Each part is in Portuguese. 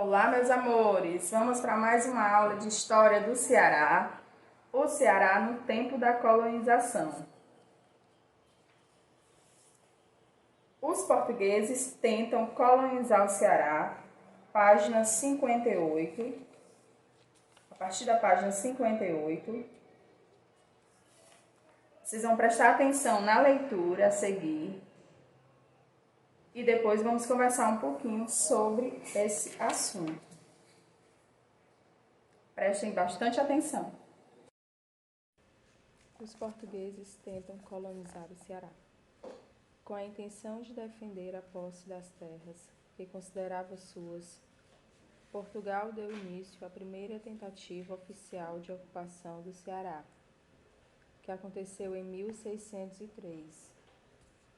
Olá, meus amores! Vamos para mais uma aula de História do Ceará. O Ceará no tempo da colonização. Os portugueses tentam colonizar o Ceará, página 58. A partir da página 58, vocês vão prestar atenção na leitura a seguir. E depois vamos conversar um pouquinho sobre esse assunto. Prestem bastante atenção. Os portugueses tentam colonizar o Ceará. Com a intenção de defender a posse das terras que considerava suas, Portugal deu início à primeira tentativa oficial de ocupação do Ceará, que aconteceu em 1603,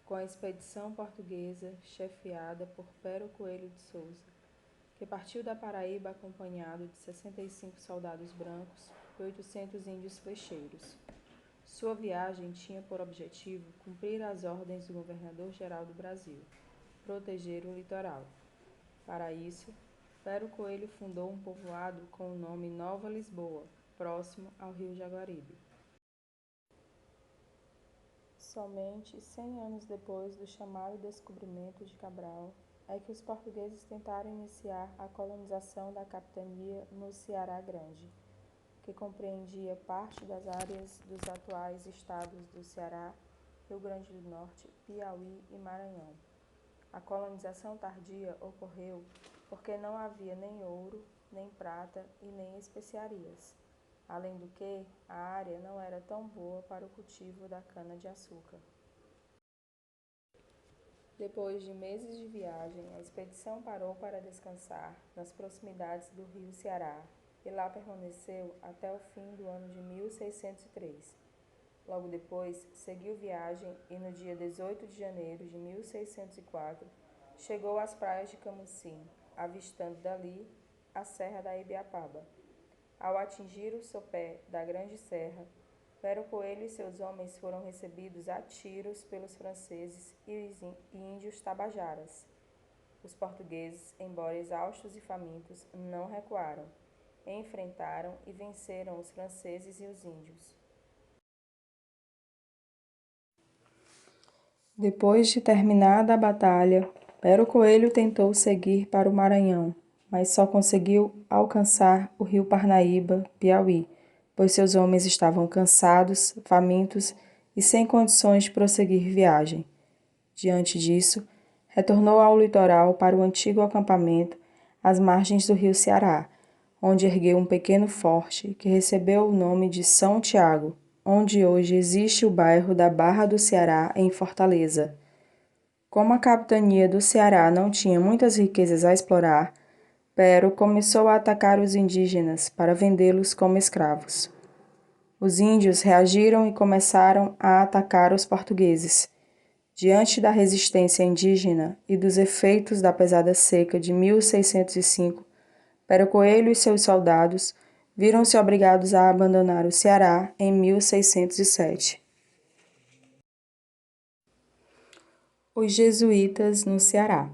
com a expedição portuguesa chefiada por Pero Coelho de Souza, que partiu da Paraíba acompanhado de 65 soldados brancos e 800 índios flecheiros. Sua viagem tinha por objetivo cumprir as ordens do governador-geral do Brasil, proteger o litoral. Para isso, Pero Coelho fundou um povoado com o nome Nova Lisboa, próximo ao rio Jaguaribe. Somente 100 anos depois do chamado descobrimento de Cabral, é que os portugueses tentaram iniciar a colonização da capitania no Ceará Grande, que compreendia parte das áreas dos atuais estados do Ceará, Rio Grande do Norte, Piauí e Maranhão. A colonização tardia ocorreu porque não havia nem ouro, nem prata e nem especiarias. Além do que, a área não era tão boa para o cultivo da cana-de-açúcar. Depois de meses de viagem, a expedição parou para descansar nas proximidades do rio Ceará e lá permaneceu até o fim do ano de 1603. Logo depois, seguiu viagem e no dia 18 de janeiro de 1604, chegou às praias de Camusim, avistando dali a Serra da Ibiapaba. Ao atingir o sopé da Grande Serra, Pero Coelho e seus homens foram recebidos a tiros pelos franceses e índios tabajaras. Os portugueses, embora exaustos e famintos, não recuaram. Enfrentaram e venceram os franceses e os índios. Depois de terminada a batalha, Pero Coelho tentou seguir para o Maranhão, mas só conseguiu alcançar o rio Parnaíba, Piauí, pois seus homens estavam cansados, famintos e sem condições de prosseguir viagem. Diante disso, retornou ao litoral para o antigo acampamento às margens do rio Ceará, onde ergueu um pequeno forte que recebeu o nome de São Tiago, onde hoje existe o bairro da Barra do Ceará, em Fortaleza. Como a capitania do Ceará não tinha muitas riquezas a explorar, Pero começou a atacar os indígenas para vendê-los como escravos. Os índios reagiram e começaram a atacar os portugueses. Diante da resistência indígena e dos efeitos da pesada seca de 1605, Pero Coelho e seus soldados viram-se obrigados a abandonar o Ceará em 1607. Os jesuítas no Ceará.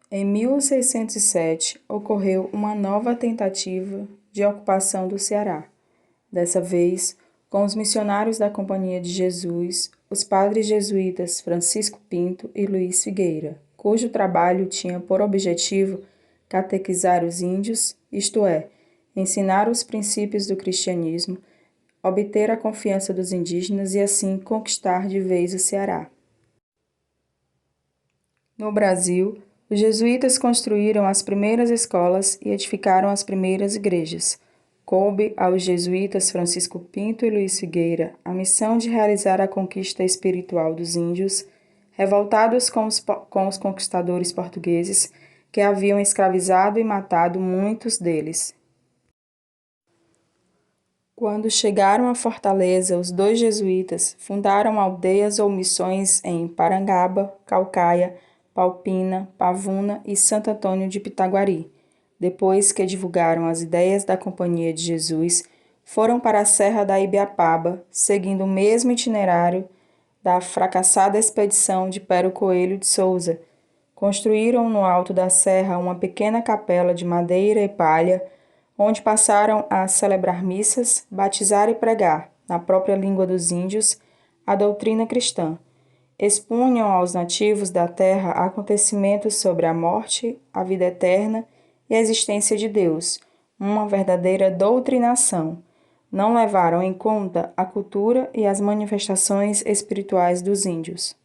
Em 1607, ocorreu uma nova tentativa de ocupação do Ceará. Dessa vez, com os missionários da Companhia de Jesus, os padres jesuítas Francisco Pinto e Luiz Figueira, cujo trabalho tinha por objetivo catequizar os índios, isto é, ensinar os princípios do cristianismo, obter a confiança dos indígenas e assim conquistar de vez o Ceará. No Brasil, os jesuítas construíram as primeiras escolas e edificaram as primeiras igrejas. Coube aos jesuítas Francisco Pinto e Luiz Figueira a missão de realizar a conquista espiritual dos índios, revoltados com os conquistadores portugueses que haviam escravizado e matado muitos deles. Quando chegaram à Fortaleza, os dois jesuítas fundaram aldeias ou missões em Parangaba, Caucaia, Palpina, Pavuna e Santo Antônio de Pitaguari. Depois que divulgaram as ideias da Companhia de Jesus, foram para a Serra da Ibiapaba, seguindo o mesmo itinerário da fracassada expedição de Pero Coelho de Souza, Construíram no alto da serra uma pequena capela de madeira e palha, onde passaram a celebrar missas, batizar e pregar, na própria língua dos índios, a doutrina cristã. Expunham aos nativos da terra acontecimentos sobre a morte, a vida eterna e a existência de Deus, uma verdadeira doutrinação. Não levaram em conta a cultura e as manifestações espirituais dos índios.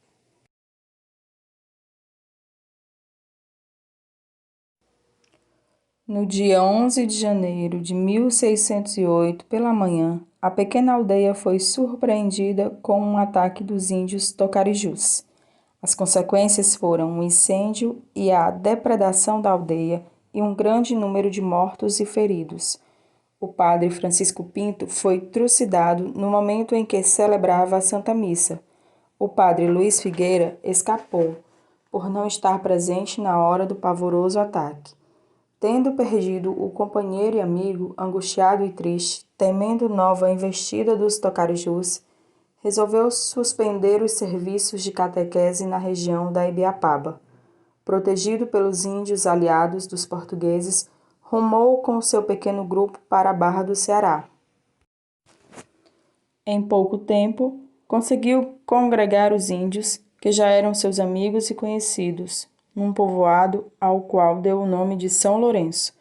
No dia 11 de janeiro de 1608, pela manhã, a pequena aldeia foi surpreendida com um ataque dos índios tocarijus. As consequências foram um incêndio e a depredação da aldeia e um grande número de mortos e feridos. O padre Francisco Pinto foi trucidado no momento em que celebrava a Santa Missa. O padre Luiz Figueira escapou, por não estar presente na hora do pavoroso ataque. Tendo perdido o companheiro e amigo, angustiado e triste, temendo nova investida dos tocarijus, resolveu suspender os serviços de catequese na região da Ibiapaba. Protegido pelos índios aliados dos portugueses, rumou com seu pequeno grupo para a Barra do Ceará. Em pouco tempo, conseguiu congregar os índios, que já eram seus amigos e conhecidos, num povoado ao qual deu o nome de São Lourenço.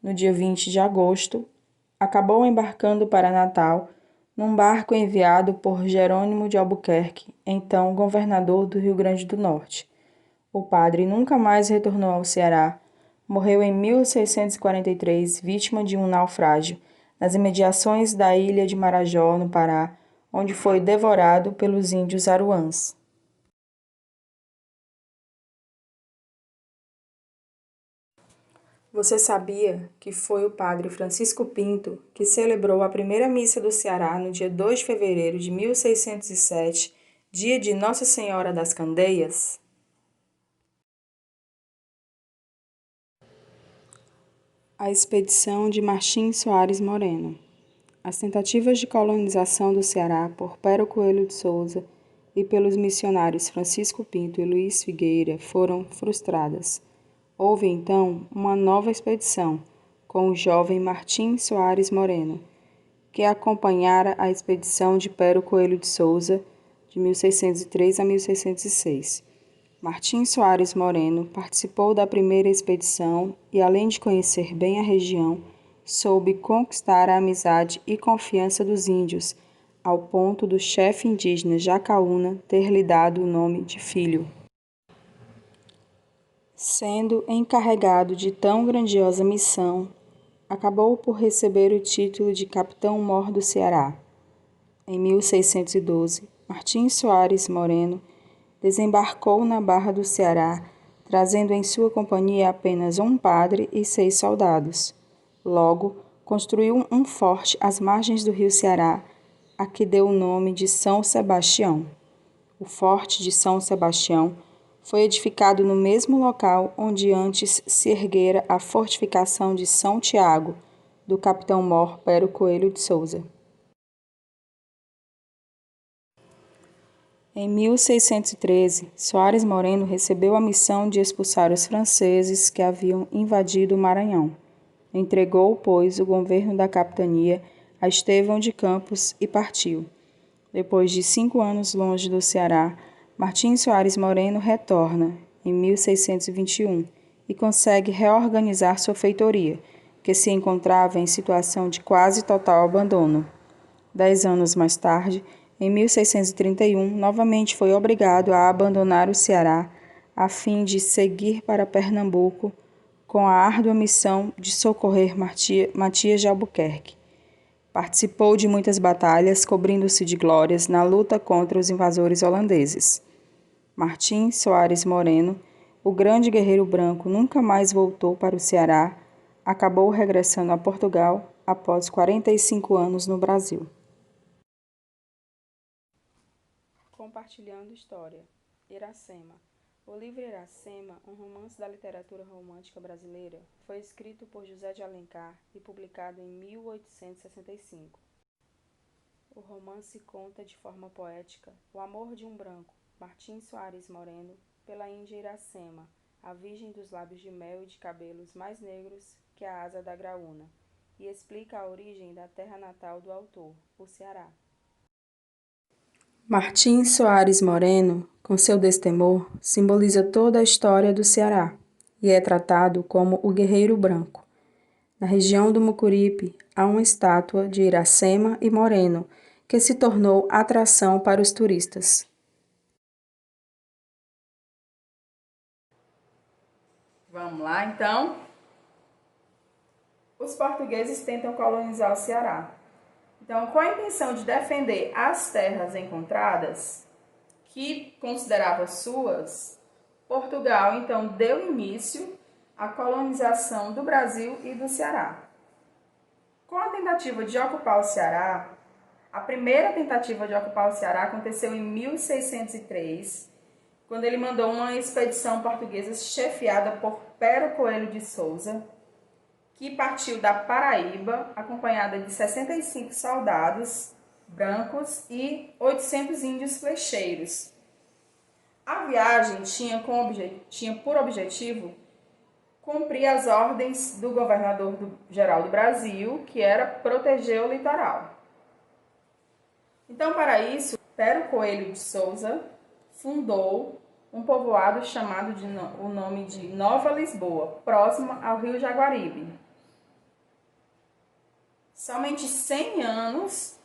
No dia 20 de agosto, acabou embarcando para Natal, num barco enviado por Jerônimo de Albuquerque, então governador do Rio Grande do Norte. O padre nunca mais retornou ao Ceará. Morreu em 1643, vítima de um naufrágio, nas imediações da ilha de Marajó, no Pará, onde foi devorado pelos índios aruãs. Você sabia que foi o padre Francisco Pinto que celebrou a primeira missa do Ceará no dia 2 de fevereiro de 1607, dia de Nossa Senhora das Candeias? A expedição de Martim Soares Moreno. As tentativas de colonização do Ceará por Pero Coelho de Souza e pelos missionários Francisco Pinto e Luiz Figueira foram frustradas. Houve então uma nova expedição, com o jovem Martim Soares Moreno, que acompanhara a expedição de Pero Coelho de Souza, de 1603 a 1606. Martim Soares Moreno participou da primeira expedição e, além de conhecer bem a região, soube conquistar a amizade e confiança dos índios, ao ponto do chefe indígena Jacaúna ter lhe dado o nome de filho. Sendo encarregado de tão grandiosa missão, acabou por receber o título de Capitão-Mor do Ceará. Em 1612, Martim Soares Moreno desembarcou na Barra do Ceará, trazendo em sua companhia apenas um padre e 6 soldados. Logo, construiu um forte às margens do rio Ceará, a que deu o nome de São Sebastião. O forte de São Sebastião foi edificado no mesmo local onde antes se erguera a fortificação de São Tiago, do capitão-mor Pero Coelho de Souza. Em 1613, Soares Moreno recebeu a missão de expulsar os franceses que haviam invadido o Maranhão. Entregou, pois, o governo da capitania a Estevão de Campos e partiu. Depois de 5 anos longe do Ceará, Martim Soares Moreno retorna, em 1621, e consegue reorganizar sua feitoria, que se encontrava em situação de quase total abandono. 10 anos mais tarde, em 1631, novamente foi obrigado a abandonar o Ceará, a fim de seguir para Pernambuco, com a árdua missão de socorrer Matias de Albuquerque. Participou de muitas batalhas, cobrindo-se de glórias na luta contra os invasores holandeses. Martim Soares Moreno, o grande guerreiro branco, nunca mais voltou para o Ceará, acabou regressando a Portugal após 45 anos no Brasil. Compartilhando história. Iracema. O livro Iracema, um romance da literatura romântica brasileira, foi escrito por José de Alencar e publicado em 1865. O romance conta de forma poética o amor de um branco, Martim Soares Moreno, pela índia Iracema, a virgem dos lábios de mel e de cabelos mais negros que a asa da graúna, e explica a origem da terra natal do autor, o Ceará. Martins Soares Moreno, com seu destemor, simboliza toda a história do Ceará e é tratado como o guerreiro branco. Na região do Mucuripe, há uma estátua de Iracema e Moreno, que se tornou atração para os turistas. Vamos lá, então. Os portugueses tentam colonizar o Ceará. Então, com a intenção de defender as terras encontradas, que considerava suas, Portugal, então, deu início à colonização do Brasil e do Ceará. Com a tentativa de ocupar o Ceará, a primeira tentativa de ocupar o Ceará aconteceu em 1603, quando ele mandou uma expedição portuguesa chefiada por Pero Coelho de Souza, que partiu da Paraíba, acompanhada de 65 soldados brancos e 800 índios flecheiros. A viagem tinha por objetivo cumprir as ordens do governador-geral do Brasil, que era proteger o litoral. Então, para isso, Pero Coelho de Souza fundou um povoado chamado o nome de Nova Lisboa, próximo ao rio Jaguaribe. Somente 100 anos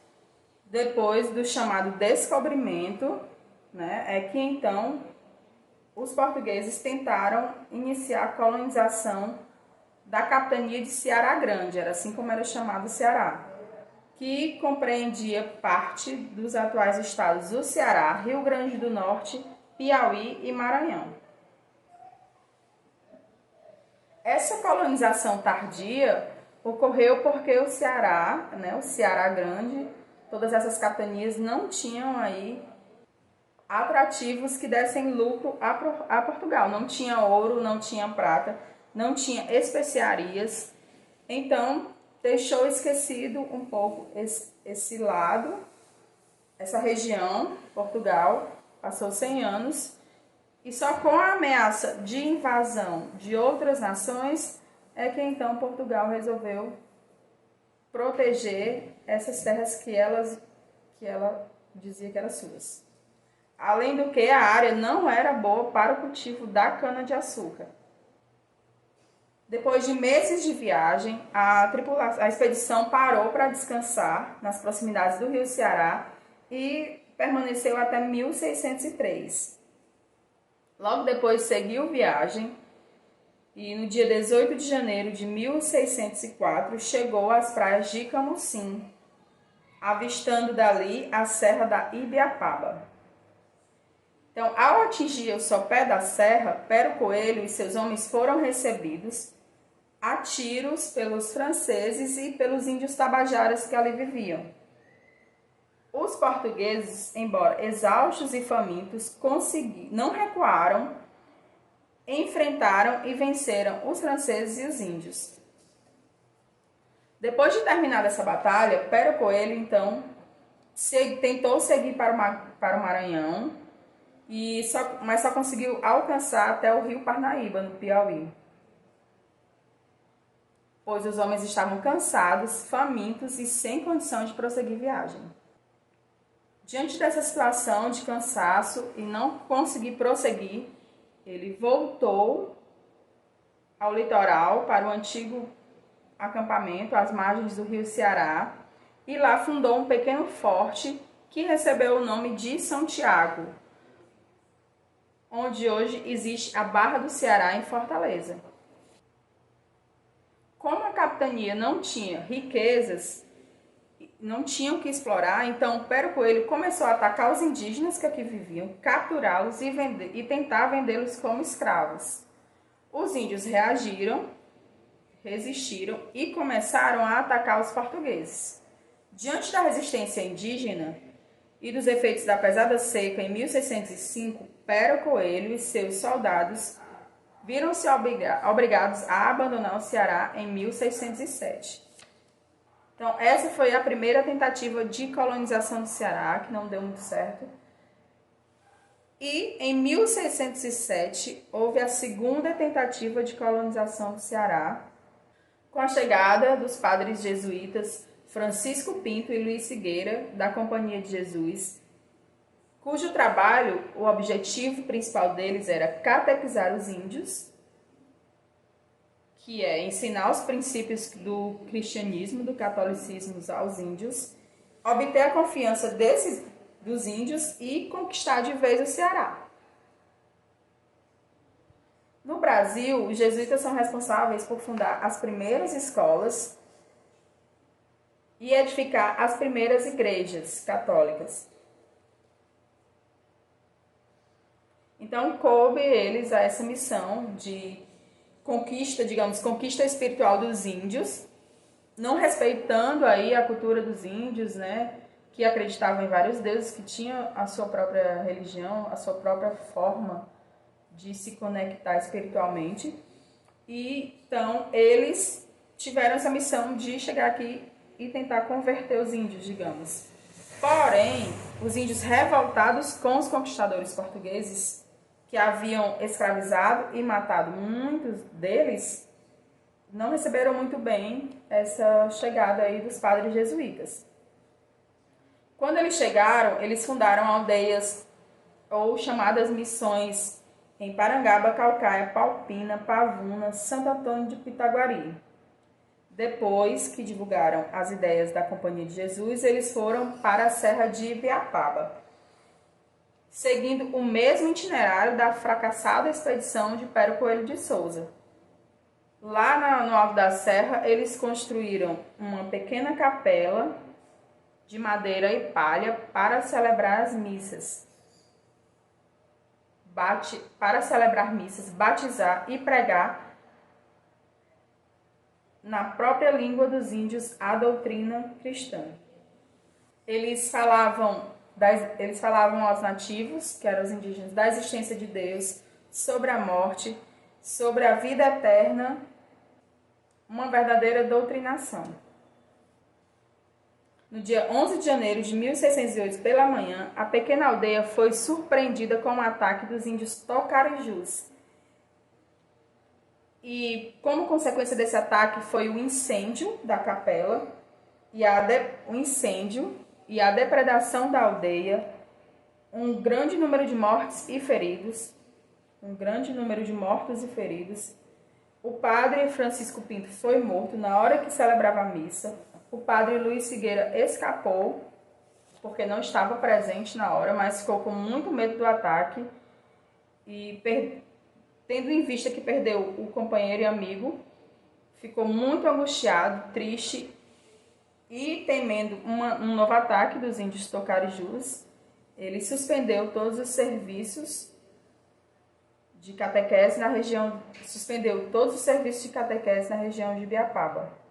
depois do chamado descobrimento, é que então os portugueses tentaram iniciar a colonização da capitania de Ceará Grande, era assim como era chamado o Ceará, que compreendia parte dos atuais estados do Ceará, Rio Grande do Norte, Piauí e Maranhão. Essa colonização tardia ocorreu porque o Ceará, o Ceará Grande, todas essas capitanias não tinham aí atrativos que dessem lucro a Portugal. Não tinha ouro, não tinha prata, não tinha especiarias. Então, deixou esquecido um pouco esse lado, essa região, Portugal, passou 100 anos, e só com a ameaça de invasão de outras nações é que então Portugal resolveu proteger essas terras que ela dizia que eram suas. Além do que, a área não era boa para o cultivo da cana-de-açúcar. Depois de meses de viagem, a expedição parou para descansar nas proximidades do rio Ceará e permaneceu até 1603. Logo depois seguiu viagem e no dia 18 de janeiro de 1604 chegou às praias de Camusim, avistando dali a Serra da Ibiapaba. Então, ao atingir o sopé da serra, Pero Coelho e seus homens foram recebidos a tiros pelos franceses e pelos índios tabajaras que ali viviam. Os portugueses, embora exaustos e famintos, não recuaram, enfrentaram e venceram os franceses e os índios. Depois de terminar essa batalha, Pero Coelho, então, tentou seguir para o Maranhão, mas só conseguiu alcançar até o rio Parnaíba, no Piauí, pois os homens estavam cansados, famintos e sem condição de prosseguir viagem. Diante dessa situação de cansaço e não conseguir prosseguir, ele voltou ao litoral para o antigo acampamento às margens do rio Ceará e lá fundou um pequeno forte que recebeu o nome de São Tiago, onde hoje existe a Barra do Ceará em Fortaleza. Como a capitania não tinha riquezas, não tinham que explorar, então Pero Coelho começou a atacar os indígenas que aqui viviam, capturá-los e tentar vendê-los como escravos. Os índios reagiram, resistiram e começaram a atacar os portugueses. Diante da resistência indígena e dos efeitos da pesada seca em 1605, Pero Coelho e seus soldados viram-se obrigados a abandonar o Ceará em 1607. Então, essa foi a primeira tentativa de colonização do Ceará, que não deu muito certo. E em 1607 houve a segunda tentativa de colonização do Ceará, com a chegada dos padres jesuítas Francisco Pinto e Luiz Figueira, da Companhia de Jesus, cujo trabalho, o objetivo principal deles era catequizar os índios, que é ensinar os princípios do cristianismo, do catolicismo aos índios, obter a confiança dos índios e conquistar de vez o Ceará. No Brasil, os jesuítas são responsáveis por fundar as primeiras escolas e edificar as primeiras igrejas católicas. Então, coube eles a essa missão de conquista espiritual dos índios, não respeitando aí a cultura dos índios, né, que acreditavam em vários deuses, que tinham a sua própria religião, a sua própria forma de se conectar espiritualmente. E então eles tiveram essa missão de chegar aqui e tentar converter os índios, digamos. Porém, os índios revoltados com os conquistadores portugueses, que haviam escravizado e matado muitos deles, não receberam muito bem essa chegada aí dos padres jesuítas. Quando eles chegaram, eles fundaram aldeias ou chamadas missões em Parangaba, Calcaia, Palpina, Pavuna, Santo Antônio de Pitaguari. Depois que divulgaram as ideias da Companhia de Jesus, eles foram para a Serra de Ibiapaba, seguindo o mesmo itinerário da fracassada expedição de Pero Coelho de Souza. Lá no alto da serra, eles construíram uma pequena capela de madeira e palha para celebrar as missas. Batizar e pregar na própria língua dos índios a doutrina cristã. Eles falavam aos nativos, que eram os indígenas, da existência de Deus, sobre a morte, sobre a vida eterna, uma verdadeira doutrinação. No dia 11 de janeiro de 1608, pela manhã, a pequena aldeia foi surpreendida com o ataque dos índios Tocarijus. E, como consequência desse ataque, foi o incêndio da capela, e a depredação da aldeia, um grande número de mortos e feridos. O padre Francisco Pinto foi morto na hora que celebrava a missa. O padre Luiz Figueira escapou, porque não estava presente na hora, mas ficou com muito medo do ataque e, tendo em vista que perdeu o companheiro e amigo, ficou muito angustiado, triste e temendo um novo ataque dos índios Tocarijus. Ele suspendeu todos os serviços de catequese na região de Ibiapaba.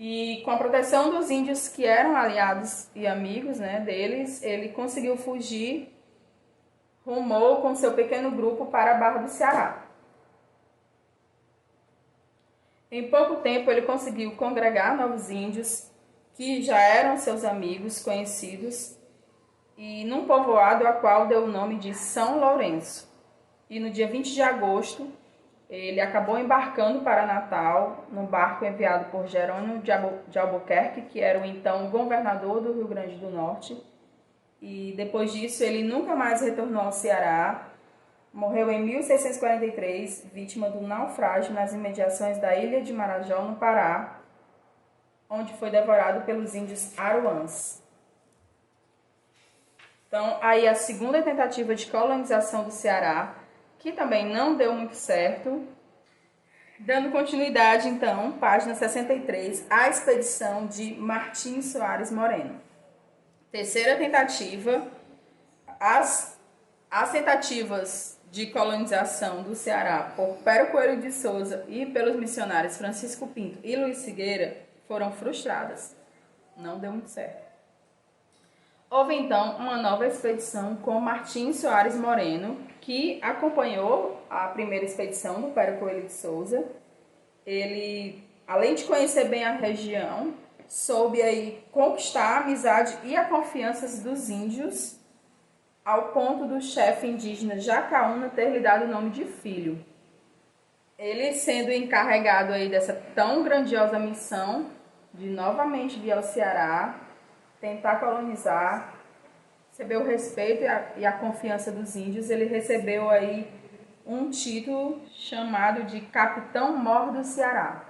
E com a proteção dos índios que eram aliados e amigos, né, deles, ele conseguiu fugir, rumou com seu pequeno grupo para a Barra do Ceará. Em pouco tempo ele conseguiu congregar novos índios que já eram seus amigos conhecidos e num povoado a qual deu o nome de São Lourenço. E no dia 20 de agosto ele acabou embarcando para Natal, num barco enviado por Jerônimo de Albuquerque, que era o então governador do Rio Grande do Norte. E depois disso, ele nunca mais retornou ao Ceará. Morreu em 1643, vítima do naufrágio nas imediações da ilha de Marajó, no Pará, onde foi devorado pelos índios aruãs. Então, aí a segunda tentativa de colonização do Ceará, que também não deu muito certo. Dando continuidade, então, página 63, a expedição de Martim Soares Moreno. Terceira tentativa, as tentativas de colonização do Ceará por Pero Coelho de Souza e pelos missionários Francisco Pinto e Luiz Figueira foram frustradas. Não deu muito certo. Houve, então, uma nova expedição com Martim Soares Moreno, que acompanhou a primeira expedição do Pero Coelho de Souza. Ele, além de conhecer bem a região, soube aí conquistar a amizade e a confiança dos índios ao ponto do chefe indígena Jacaúna ter lhe dado o nome de filho. Ele sendo encarregado aí dessa tão grandiosa missão de novamente vir ao Ceará, tentar colonizar, recebeu o respeito e a confiança dos índios, ele recebeu aí um título chamado de Capitão Mor do Ceará.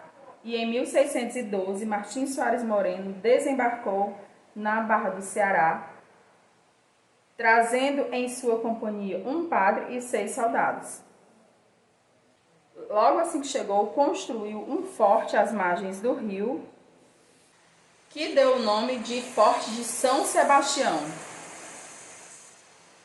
E em 1612, Martins Soares Moreno desembarcou na Barra do Ceará, trazendo em sua companhia um padre e 6 soldados. Logo assim que chegou, construiu um forte às margens do rio, que deu o nome de Forte de São Sebastião.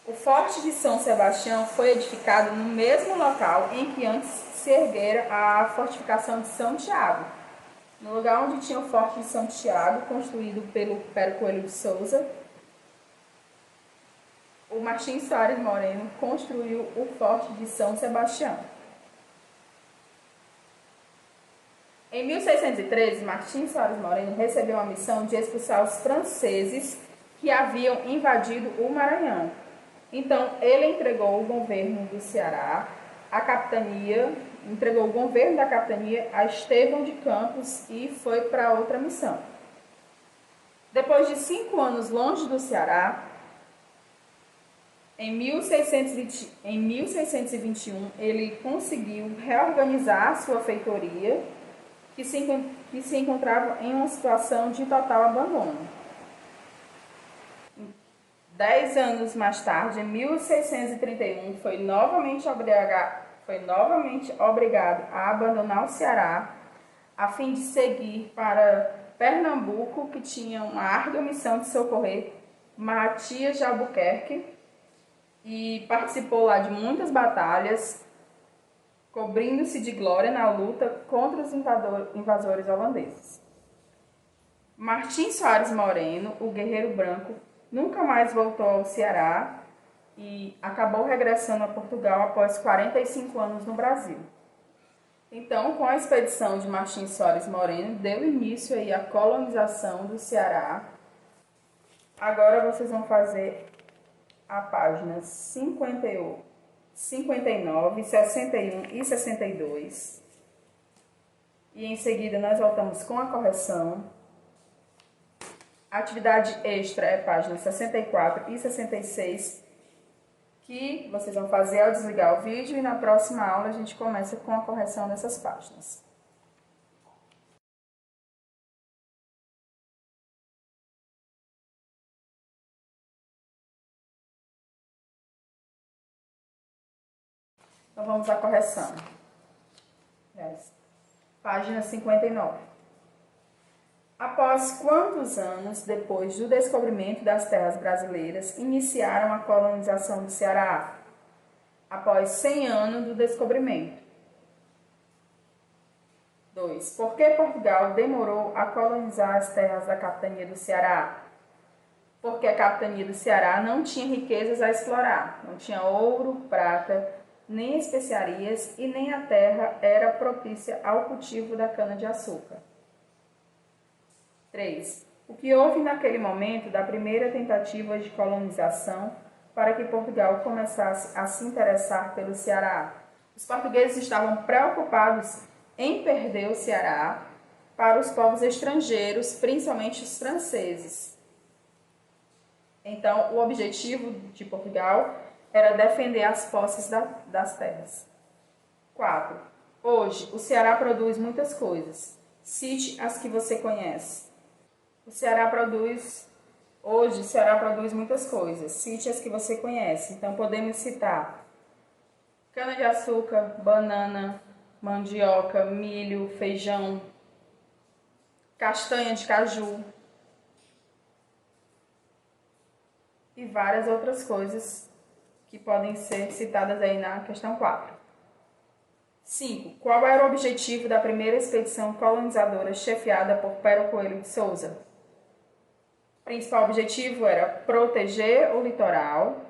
O Forte de São Sebastião foi edificado no mesmo local em que antes se erguera a fortificação de São Tiago. No lugar onde tinha o Forte de São Tiago, construído pelo Pero Coelho de Souza, o Martins Soares Moreno construiu o Forte de São Sebastião. Em 1613, Martins Soares Moreno recebeu a missão de expulsar os franceses que haviam invadido o Maranhão. Então, ele entregou o governo do Ceará, entregou o governo da capitania a Estevão de Campos e foi para outra missão. Depois de 5 anos longe do Ceará, em 1621, ele conseguiu reorganizar a sua feitoria, que se encontrava em uma situação de total abandono. 10 anos mais tarde, em 1631, foi novamente obrigado a abandonar o Ceará, a fim de seguir para Pernambuco, que tinha uma árdua missão de socorrer Matias de Albuquerque, e participou lá de muitas batalhas, cobrindo-se de glória na luta contra os invasores holandeses. Martins Soares Moreno, o guerreiro branco, nunca mais voltou ao Ceará e acabou regressando a Portugal após 45 anos no Brasil. Então, com a expedição de Martins Soares Moreno, deu início aí à colonização do Ceará. Agora vocês vão fazer a página 58. 59, 61 e 62. E em seguida nós voltamos com a correção. A atividade extra é página 64 e 66, que vocês vão fazer ao desligar o vídeo, e na próxima aula a gente começa com a correção dessas páginas. Então vamos à correção. Página 59. Após quantos anos depois do descobrimento das terras brasileiras iniciaram a colonização do Ceará? Após 100 anos do descobrimento. 2. Por que Portugal demorou a colonizar as terras da capitania do Ceará? Porque a capitania do Ceará não tinha riquezas a explorar, não tinha ouro, prata, nem especiarias, e nem a terra era propícia ao cultivo da cana-de-açúcar. 3. O que houve naquele momento da primeira tentativa de colonização para que Portugal começasse a se interessar pelo Ceará? Os portugueses estavam preocupados em perder o Ceará para os povos estrangeiros, principalmente os franceses. Então, o objetivo de Portugal era defender as posses das terras. 4. Hoje, o Ceará produz muitas coisas. Cite as que você conhece. Hoje, o Ceará produz muitas coisas. Cite as que você conhece. Então, podemos citar cana-de-açúcar, banana, mandioca, milho, feijão, castanha de caju e várias outras coisas que podem ser citadas aí na questão 4. 5. Qual era o objetivo da primeira expedição colonizadora chefiada por Pero Coelho de Souza? O principal objetivo era proteger o litoral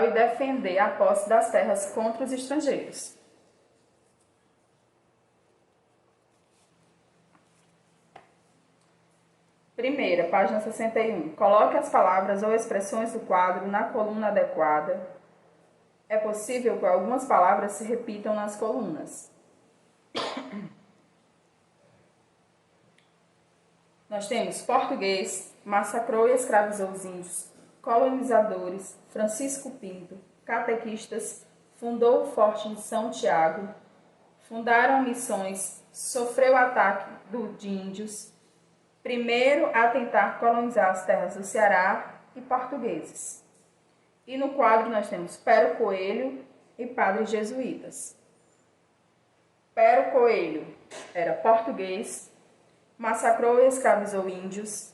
e defender a posse das terras contra os estrangeiros. Primeira, página 61. Coloque as palavras ou expressões do quadro na coluna adequada. É possível que algumas palavras se repitam nas colunas. Nós temos português, massacrou e escravizou os índios, colonizadores, Francisco Pinto, catequistas, fundou o Forte de São Tiago, fundaram missões, sofreu ataque de índios, primeiro a tentar colonizar as terras do Ceará e portugueses. E no quadro nós temos Pero Coelho e padres jesuítas. Pero Coelho era português, massacrou e escravizou índios,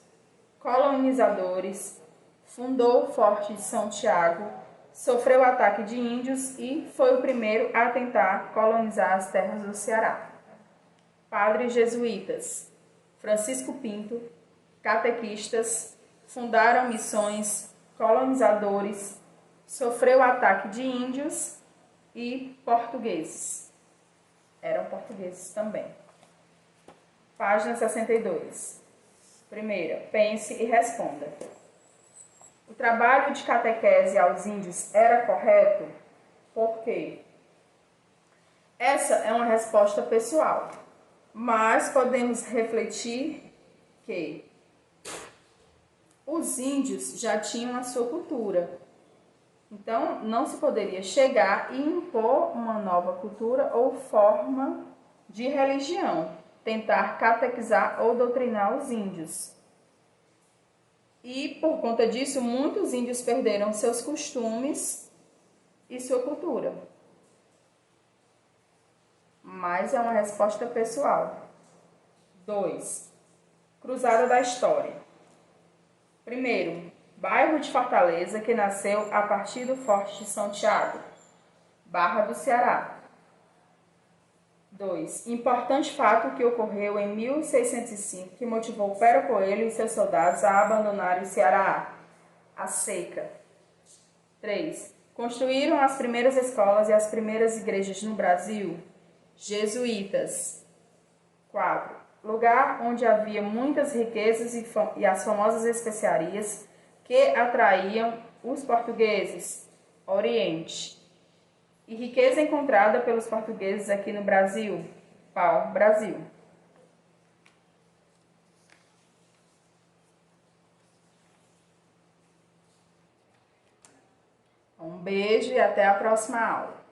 colonizadores, fundou o Forte de São Tiago, sofreu ataque de índios e foi o primeiro a tentar colonizar as terras do Ceará. Padres jesuítas, Francisco Pinto, catequistas, fundaram missões, colonizadores, sofreu ataque de índios e portugueses. Eram portugueses também. Página 62. Primeira, pense e responda. O trabalho de catequese aos índios era correto? Por quê? Essa é uma resposta pessoal, mas podemos refletir que os índios já tinham a sua cultura. Então, não se poderia chegar e impor uma nova cultura ou forma de religião, tentar catequizar ou doutrinar os índios. E, por conta disso, muitos índios perderam seus costumes e sua cultura. Mas é uma resposta pessoal. 2. Cruzada da história. Primeiro, bairro de Fortaleza que nasceu a partir do Forte de São Tiago, Barra do Ceará. 2. Importante fato que ocorreu em 1605 que motivou Pero Coelho e seus soldados a abandonarem o Ceará, a seca. 3. Construíram as primeiras escolas e as primeiras igrejas no Brasil, jesuítas. 4. Lugar onde havia muitas riquezas e as famosas especiarias que atraíam os portugueses, Oriente. E riqueza encontrada pelos portugueses aqui no Brasil, pau, Brasil. Um beijo e até a próxima aula.